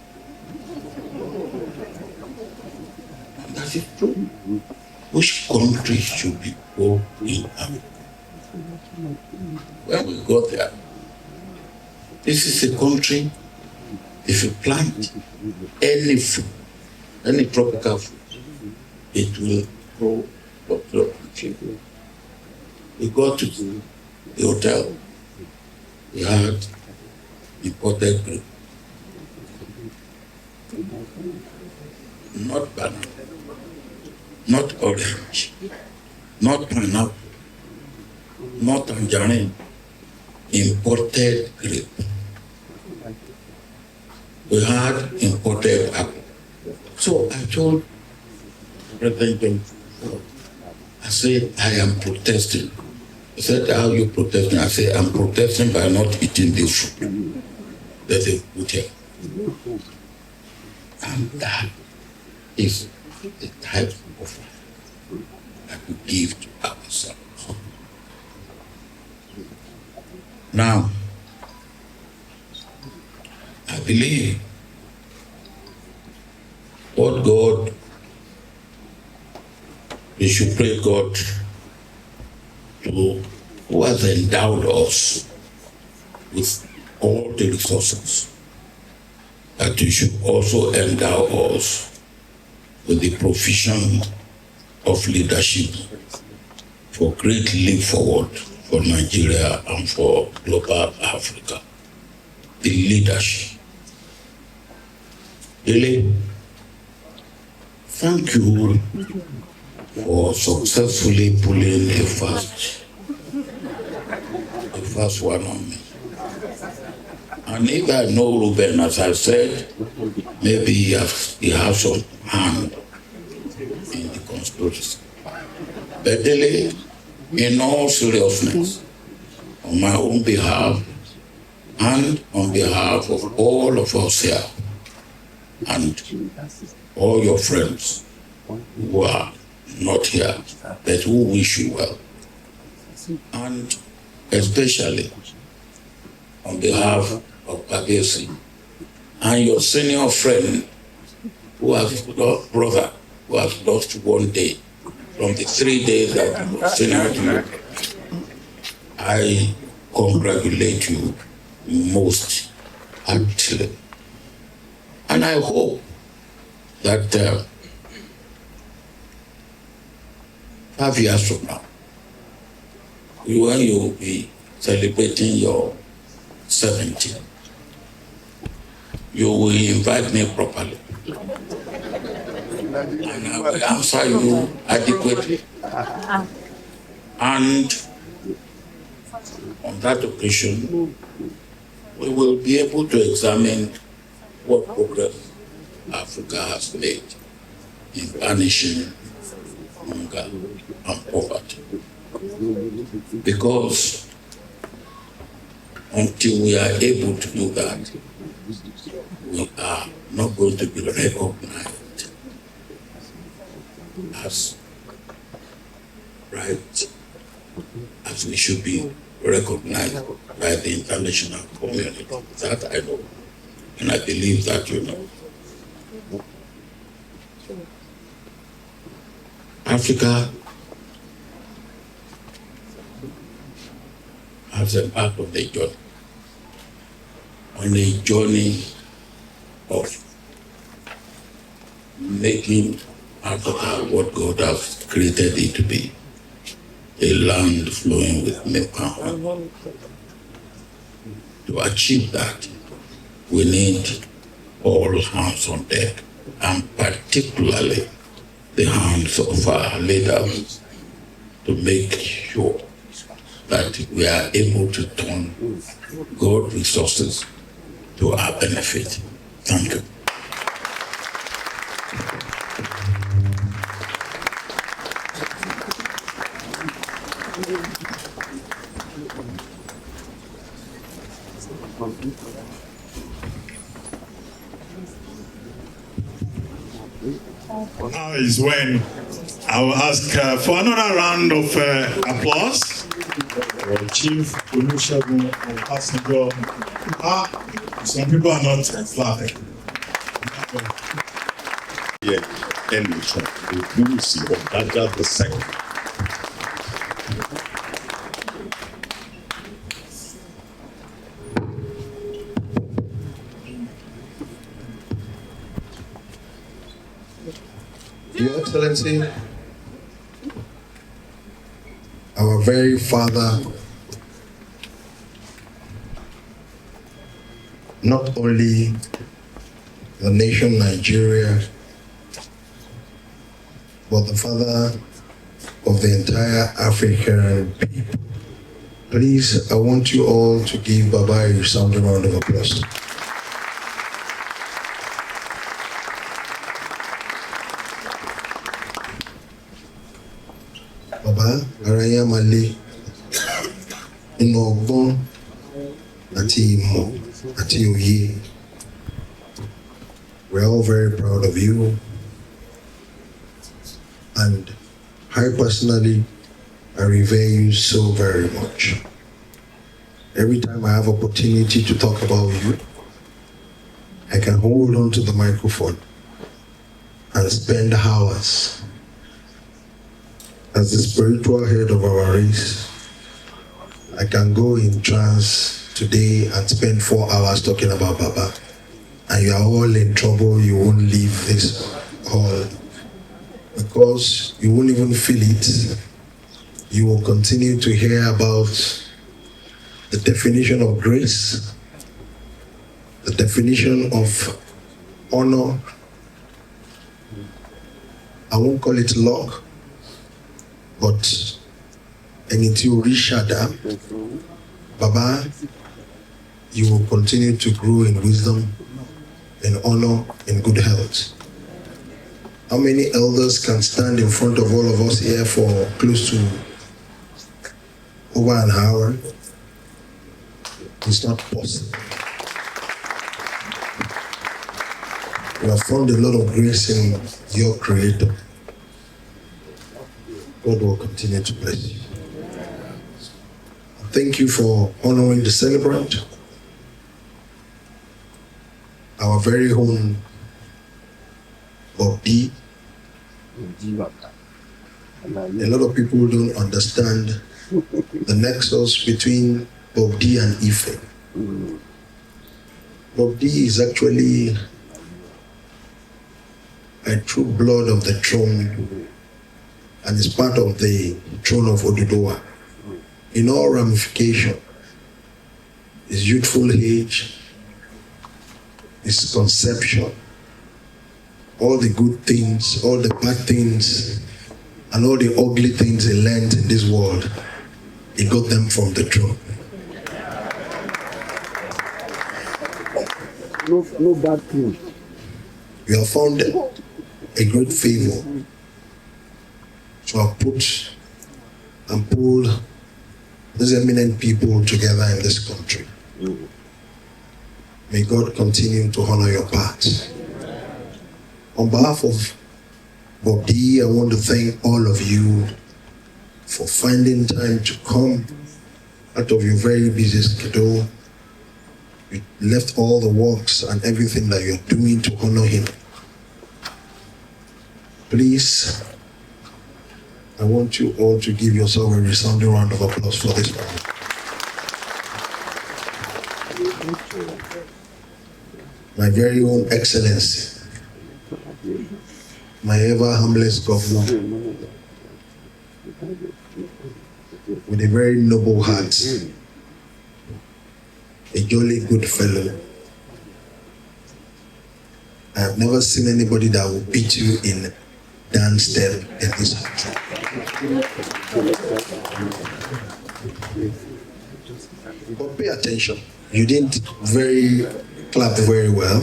And that is true. Which country should be poor in Africa? When we got there, this is a country, if you plant any food, any tropical food, it will grow lots of people. We got to the hotel, we had imported grape. Not banana, not orange, not pineapple, not tangerine, imported grape. We had imported apple. So I told President, I said, I am protesting. He said, how are you protesting? I said, I'm protesting by not eating this food that they put here. And that is the type of food that we give to ourselves. Now, I believe what God, we should pray God who has endowed us with all the resources, that He should also endow us with the provision of leadership for great leap forward for Nigeria and for global Africa. The leadership. Dele, thank you for successfully pulling a fast one on me. And if I know Ruben, as I said, maybe he has some hand in the conspiracy. But Dele, in all seriousness, on my own behalf and on behalf of all of us here and all your friends who are not here, but who wish you well, and especially on behalf of Abesi and your senior friend who has lost, brother, who has lost one day from the 3 days that you were senior to you. I congratulate you most heartily. And I hope that 5 years from now, when you will be celebrating your 70th, you will invite me properly. And I will answer you adequately. And on that occasion, we will be able to examine what progress Africa has made in banishing hunger and poverty. Because until we are able to do that, we are not going to be recognized as right as we should be recognized by the international community. That I know, and I believe that you know. Africa has embarked on a journey. on a journey of making Africa what God has created it to be, a land flowing with milk and honey. To achieve that, we need all hands on deck, and particularly the hands of our leaders, to make sure that we are able to turn God resources to our benefit. Thank you. Now is when I will ask for another round of applause for Chief Olusegun Obasanjo. Some people are not laughing. Yeah, and we will see Obasanjo the second. Your Excellency, our very father, not only the nation Nigeria, but the father of the entire African people. Please, I want you all to give Baba a resounding round of applause. Baba, Araya Male, inú ọgbọ́n àti ìmọ̀ àti òye. We're all very proud of you, and I personally, I revere you so very much. Every time I have opportunity to talk about you, I can hold on to the microphone and spend hours. As the spiritual head of our race, I can go in trance today and spend 4 hours talking about Baba. And you are all in trouble, you won't leave this hall because you won't even feel it. You will continue to hear about the definition of grace, the definition of honor. I won't call it luck, but anything you reach Baba, you will continue to grow in wisdom, in honor, in good health. How many elders can stand in front of all of us here for close to over an hour? It's not possible. You have found a lot of grace in your Creator. God will continue to bless you. Thank you for honoring the celebrant, our very own Bob D. A lot of people don't understand the nexus between Bob D and Ife. Bob D is actually a true blood of the throne and is part of the throne of Oduduwa. In all ramification, his youthful age, his conception, all the good things, all the bad things, and all the ugly things he learned in this world, he got them from the throne. No bad thing. You have found a great favor to have put and pulled these eminent people together in this country. May God continue to honor your part. On behalf of Bob D, I want to thank all of you for finding time to come out of your very busy schedule. You left all the works and everything that you're doing to honor him. Please, I want you all to give yourself a resounding round of applause for this man. my very own Excellency, my ever humblest governor, with a very noble heart, a jolly good fellow. I have never seen anybody that will beat you in dance step in this country. But pay attention. You didn't clap very well.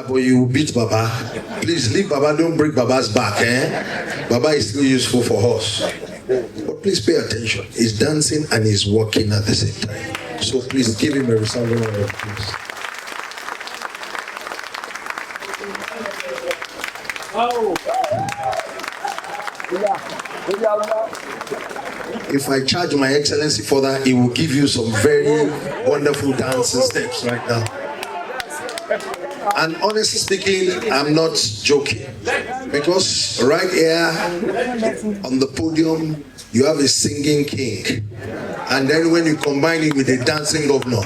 But you beat Baba. Please leave Baba, don't break Baba's back. Baba is still useful for us. But please pay attention. He's dancing and he's walking at the same time. So please give him a resounding round of applause. If I charge my Excellency for that, he will give you some very wonderful dancing steps right now. And honestly speaking, I'm not joking. Because right here on the podium, you have a singing king. And then when you combine it with a dancing governor,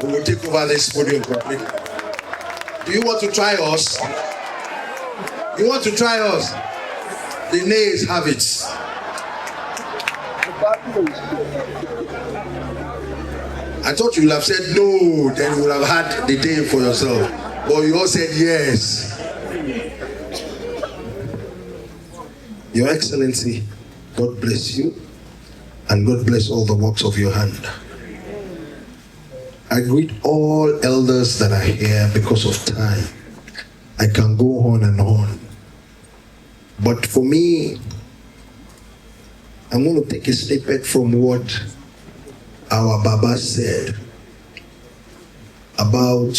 we will take over this podium completely. Do you want to try us? You want to try us? The nays have it. I thought you would have said no, then you would have had the day for yourself. But you all said yes. Your Excellency, God bless you, and God bless all the works of your hand. I greet all elders that are here because of time. I can go on and on. But for me, I'm going to take a snippet from what our Baba said about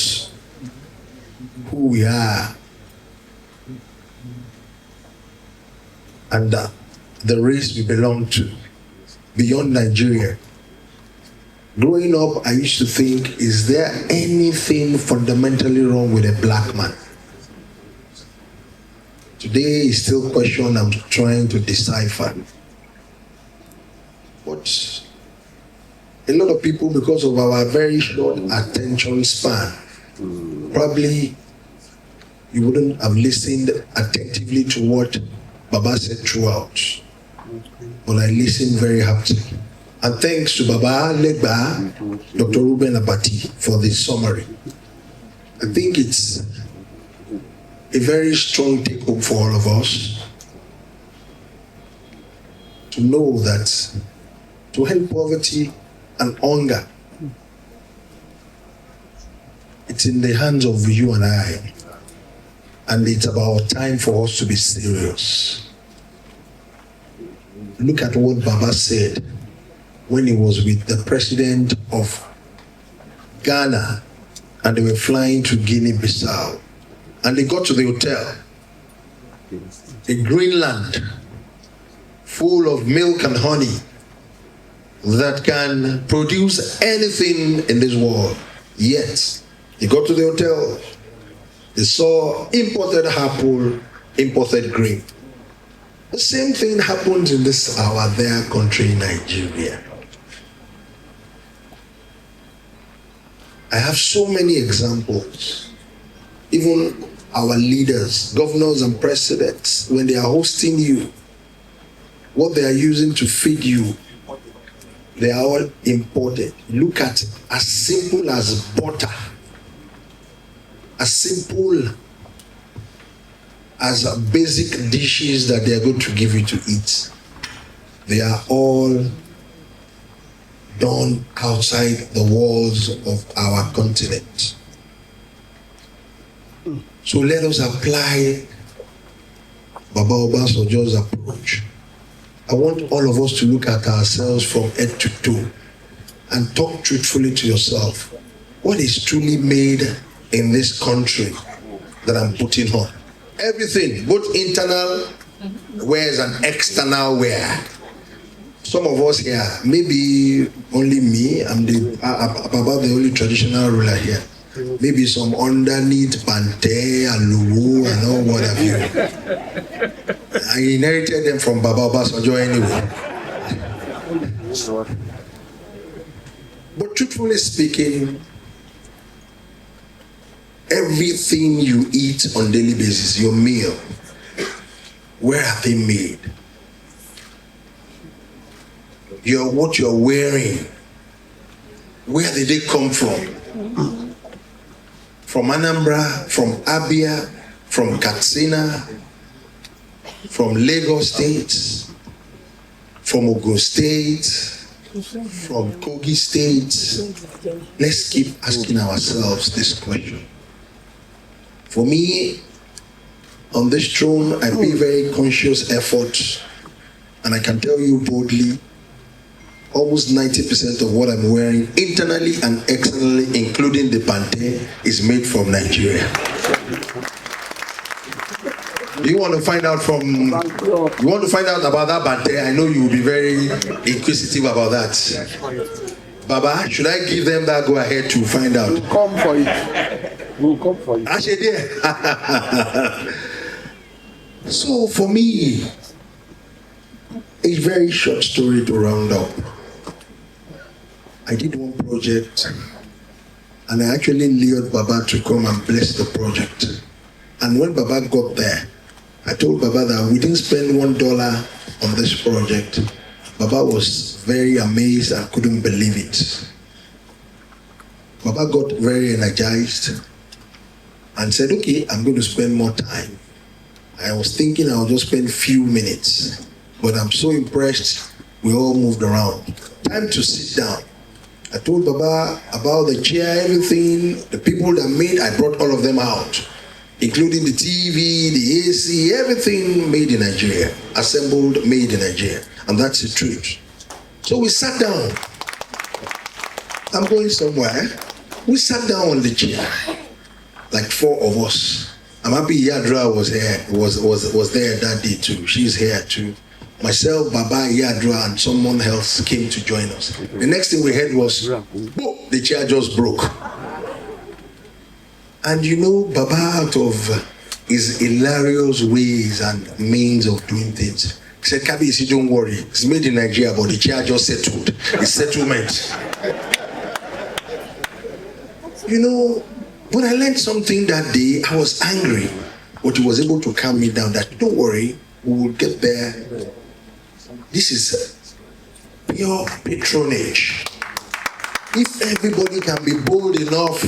who we are and the race we belong to beyond Nigeria. Growing up, I used to think, is there anything fundamentally wrong with a black man? Today is still a question I'm trying to decipher. But a lot of people, because of our very short attention span, probably you wouldn't have listened attentively to what Baba said throughout. But I listened very happily. And thanks to Baba Legba, Dr. Ruben Abati, for this summary. I think it's a very strong take-home for all of us to know that to end poverty and hunger, it's in the hands of you and I, and it's about time for us to be serious. Look at what Baba said when he was with the president of Ghana and they were flying to Guinea-Bissau, and they got to the hotel, a Greenland full of milk and honey that can produce anything in this world. Yet, they got to the hotel, they saw imported apple, imported grape. The same thing happens in this our their country, Nigeria. I have so many examples. Even our leaders, governors and presidents, when they are hosting you, what they are using to feed you, they are all imported. Look at as simple as butter, as simple as basic dishes that they are going to give you to eat. They are all done outside the walls of our continent. So let us apply Baba Obasanjo's approach. I want all of us to look at ourselves from head to toe and talk truthfully to yourself. What is truly made in this country that I'm putting on? Everything, both internal wares and external wear. Some of us here, maybe only me, I'm about the only traditional ruler here. Maybe some underneath Pante and Luwu and all what have you. I inherited them from Baba Obasanjo anyway. But truthfully speaking, everything you eat on daily basis, your meal, where are they made? What you're wearing, where did they come from? From Anambra, from Abia, from Katsina, from Lagos State, from Ogun State, from Kogi State. Let's keep asking ourselves this question. For me, on this throne, I pay very conscious effort, and I can tell you boldly, almost 90% of what I'm wearing, internally and externally, including the Pante, is made from Nigeria. You want to find out about that Pante? I know you will be very inquisitive about that. Baba, should I give them that go ahead to find out? We'll come for it. We'll come for it. So for me, a very short story to round up. I did one project, and I actually lured Baba to come and bless the project. And when Baba got there, I told Baba that we didn't spend $1 on this project. Baba was very amazed and couldn't believe it. Baba got very energized and said, okay, I'm going to spend more time. I was thinking I'll just spend a few minutes, but I'm so impressed, we all moved around. Time to sit down. I told Baba about the chair, everything, the people that made, I brought all of them out, including the TV, the AC, everything made in Nigeria, assembled, made in Nigeria. And that's the truth. So we sat down. I'm going somewhere. We sat down on the chair, like 4 of us. I'm happy Yadra was there that day too. She's here too. Myself, Baba, Yadra, and someone else came to join us. The next thing we heard was, boom, the chair just broke. And you know, Baba, out of his hilarious ways and means of doing things, he said, Kabisi, don't worry. It's made in Nigeria, but the chair just settled. It's settlement. You know, when I learned something that day, I was angry. But he was able to calm me down that, don't worry, we will get there. This is pure patronage. If everybody can be bold enough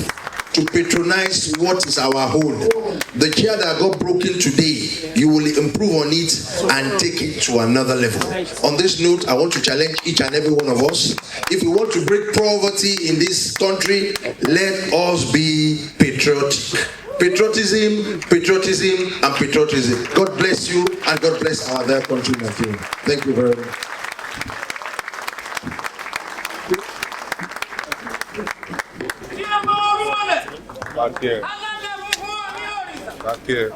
to patronize what is our own, the chair that got broken today, you will improve on it and take it to another level. On this note, I want to challenge each and every one of us. If we want to break poverty in this country, let us be patriotic. Patriotism, patriotism, and patriotism. God bless you, and God bless our dear country, Nigeria. Thank you very much. Back here. Back here.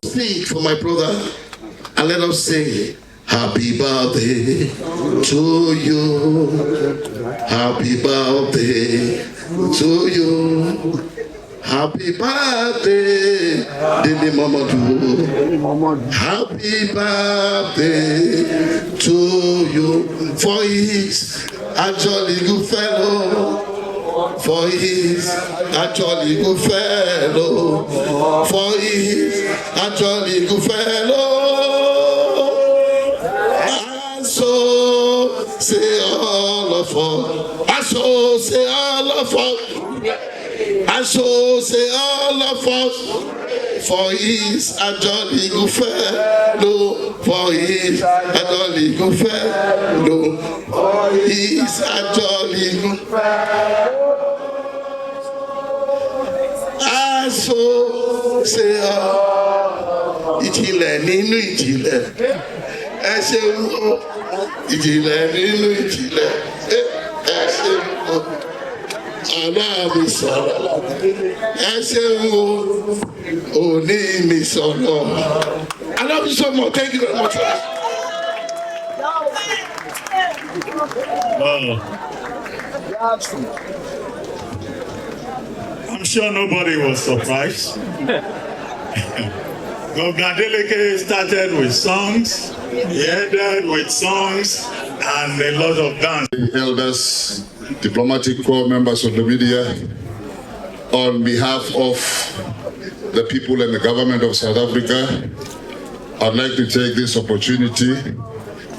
Speak for my brother and let us sing. Happy birthday to you. Happy birthday to you. Happy birthday, Dele Momodu. Happy birthday to you. For he's a jolly good fellow. For he's a jolly good fellow. For he's a jolly good fellow. And so say all of us. And so say all of us. And so say all of us. For he's a jolly good fellow. For he's a jolly good fellow. For he's a jolly good fellow. And so say all. Ìjìnlẹ̀ nínú ìjìnlẹ̀. Ẹ ṣeun o. Ìjìnlẹ̀ nínú ìjìnlẹ̀. Ẹ ṣeun o. Aláàbí sọ̀rọ̀. Ẹ ṣeun o. Òní mi sọ̀rọ̀. I love you so much. Thank you very much. I'm sure nobody was surprised. Governor Dele started with songs, he ended with songs, and a lot of dance. Elders, diplomatic corps, members of the media, on behalf of the people and the government of South Africa, I'd like to take this opportunity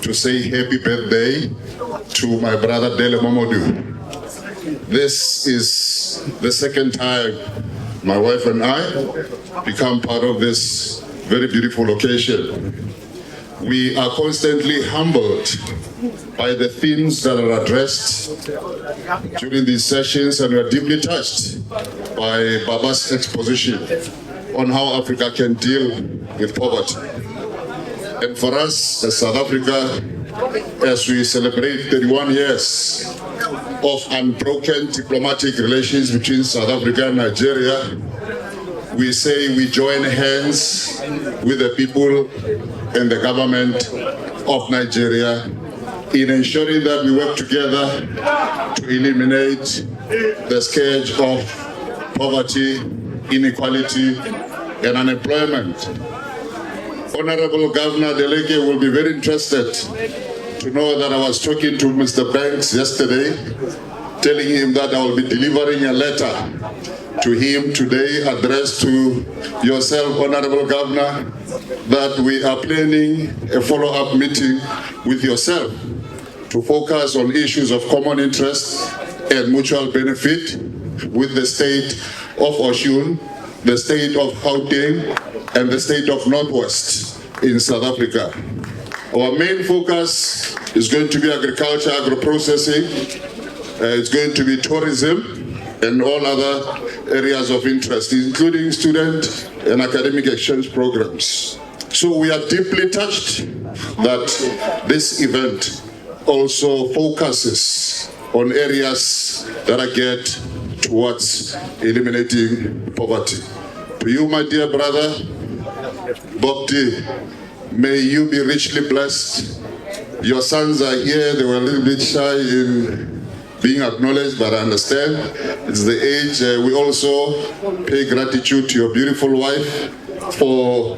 to say happy birthday to my brother Dele Momodu. This is the second time my wife and I become part of this very beautiful occasion. We are constantly humbled by the themes that are addressed during these sessions, and we are deeply touched by Baba's exposition on how Africa can deal with poverty. And for us as South Africa, as we celebrate 31 years of unbroken diplomatic relations between South Africa and Nigeria, we say we join hands with the people and the government of Nigeria in ensuring that we work together to eliminate the scourge of poverty, inequality, and unemployment. Honorable Governor Dele will be very interested to know that I was talking to Mr. Banks yesterday, telling him that I will be delivering a letter to him today addressed to yourself, Honorable Governor, that we are planning a follow-up meeting with yourself to focus on issues of common interest and mutual benefit with the state of Oshun, the state of Gauteng, and the state of Northwest in South Africa. Our main focus is going to be agriculture, agro-processing, it's going to be tourism, and all other areas of interest, including student and academic exchange programs. So we are deeply touched that this event also focuses on areas that are geared towards eliminating poverty. To you, my dear brother, Bob D, may you be richly blessed. Your sons are here, they were a little bit shy in being acknowledged, but I understand it's the age. We also pay gratitude to your beautiful wife for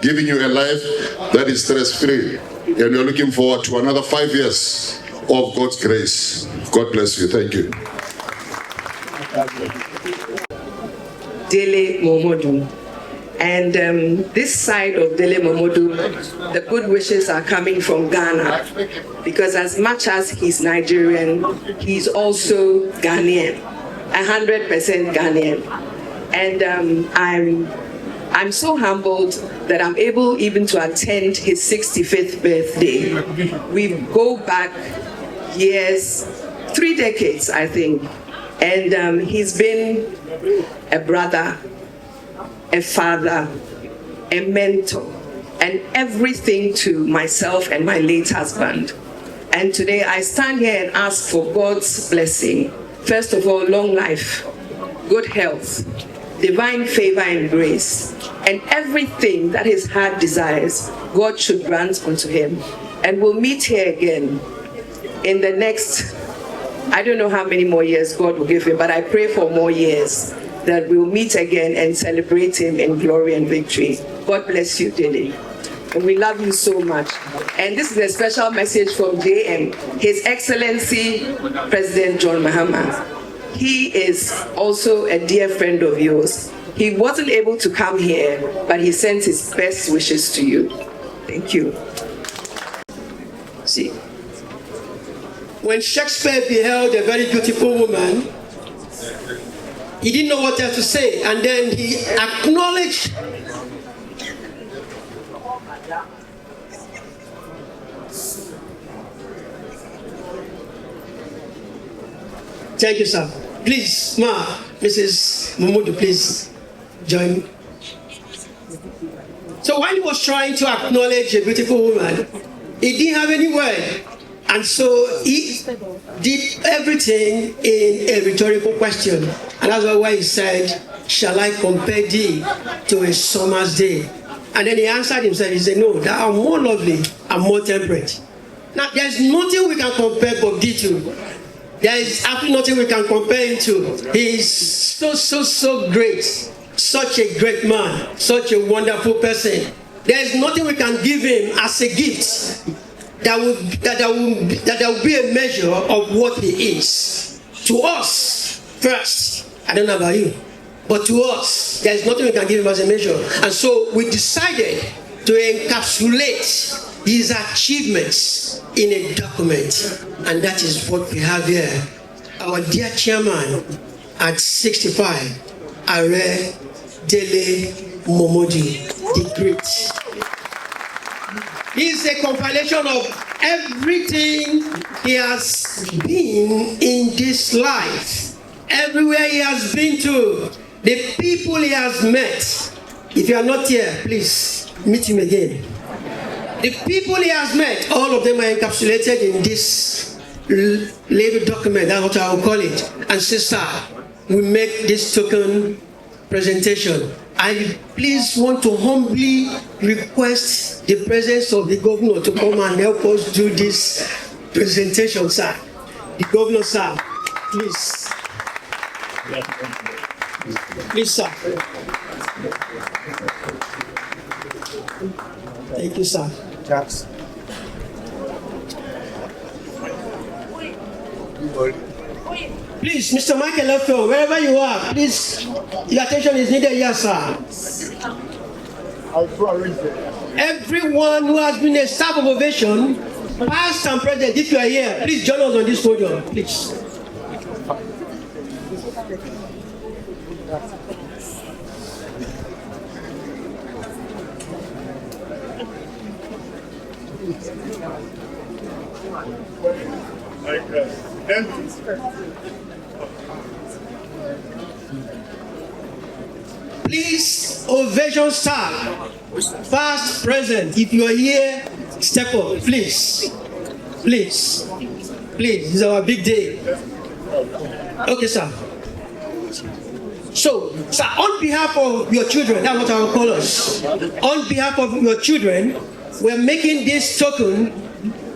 giving you a life that is stress-free. And we're looking forward to another 5 years of God's grace. God bless you. Thank you. Dele Momodu. And this side of Dele Momodu, the good wishes are coming from Ghana, because as much as he's Nigerian, he's also Ghanaian, 100% Ghanaian. And I'm so humbled that I'm able even to attend his 65th birthday. We go back years, 3 decades, I think. And he's been a brother, a father, a mentor, and everything to myself and my late husband. And today I stand here and ask for God's blessing. First of all, long life, good health, divine favor and grace, and everything that his heart desires, God should grant unto him. And we'll meet here again in the next, I don't know how many more years God will give him, but I pray for more years, that we'll meet again and celebrate him in glory and victory. God bless you, Dele. And we love you so much. And this is a special message from JM, His Excellency President John Mahama. He is also a dear friend of yours. He wasn't able to come here, but he sends his best wishes to you. Thank you. See. When Shakespeare beheld a very beautiful woman, he didn't know what else to say, and then he acknowledged Thank you, sir. Please, Mrs. Momodu, please join me. So while he was trying to acknowledge a beautiful woman, he didn't have any word. And so he did everything in a rhetorical question. And that's why he said, shall I compare thee to a summer's day? And then he answered himself, he said, no, thou art more lovely and more temperate. Now, there's nothing we can compare Bob D to. There is absolutely nothing we can compare him to. He is so great. Such a great man. Such a wonderful person. There is nothing we can give him as a gift that will be a measure of what he is. To us, first, I don't know about you, but to us, there is nothing we can give him as a measure. And so we decided to encapsulate his achievements in a document. And that is what we have here. Our dear chairman at 65, Are Dele Momodu, the Great. He is a compilation of everything he has been in this life, everywhere he has been to, the people he has met. If you are not here, please meet him again. The people he has met, all of them are encapsulated in this little document, that's what I will call it. And sister, we make this token presentation. I please want to humbly request the presence of the governor to come and help us do this presentation, sir. The governor, sir, please. Please, sir. Thank you, sir. Jax. Please, Mr. Michael Leffel, wherever you are, please, your attention is needed here, sir. Everyone who has been a staff of ovation, past and present, if you are here, please join us on this podium, please. Please, ovation staff, past, present, if you are here, step up, please. Please. Please, this is our big day. Okay, sir. So, sir, on behalf of your children, that's what I will call us. On behalf of your children, we're making this token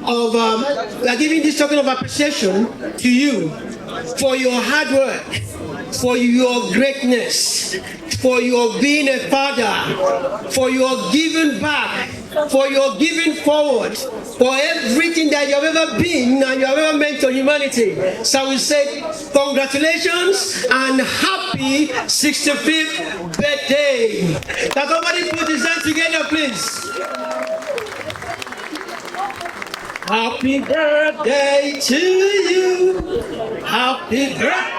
of, we're giving this token of appreciation to you for your hard work, for your greatness, for your being a father, for your giving back, for your giving forward, for everything that you have ever been and you have ever meant to humanity. So we say congratulations and happy 65th birthday. Can somebody put his hands together, please? Happy birthday to you. Happy birthday.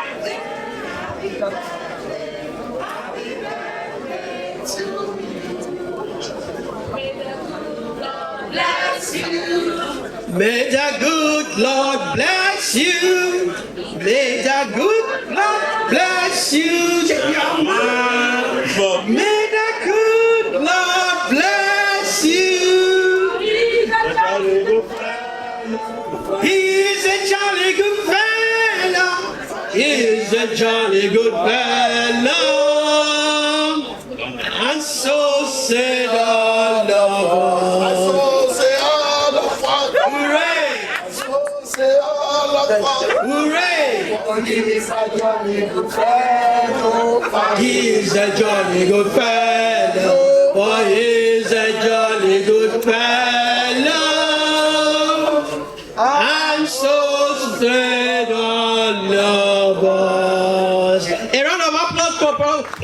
May the good Lord bless you. May the good Lord bless you. May the good Lord bless you. He's a jolly good fellow. He's a jolly good fellow. And so said all of us. Hooray! He's a jolly good fellow. He's a jolly good fellow. For he's a jolly good fellow. And so said all of us. A round of applause for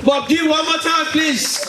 Bob D one more time, please.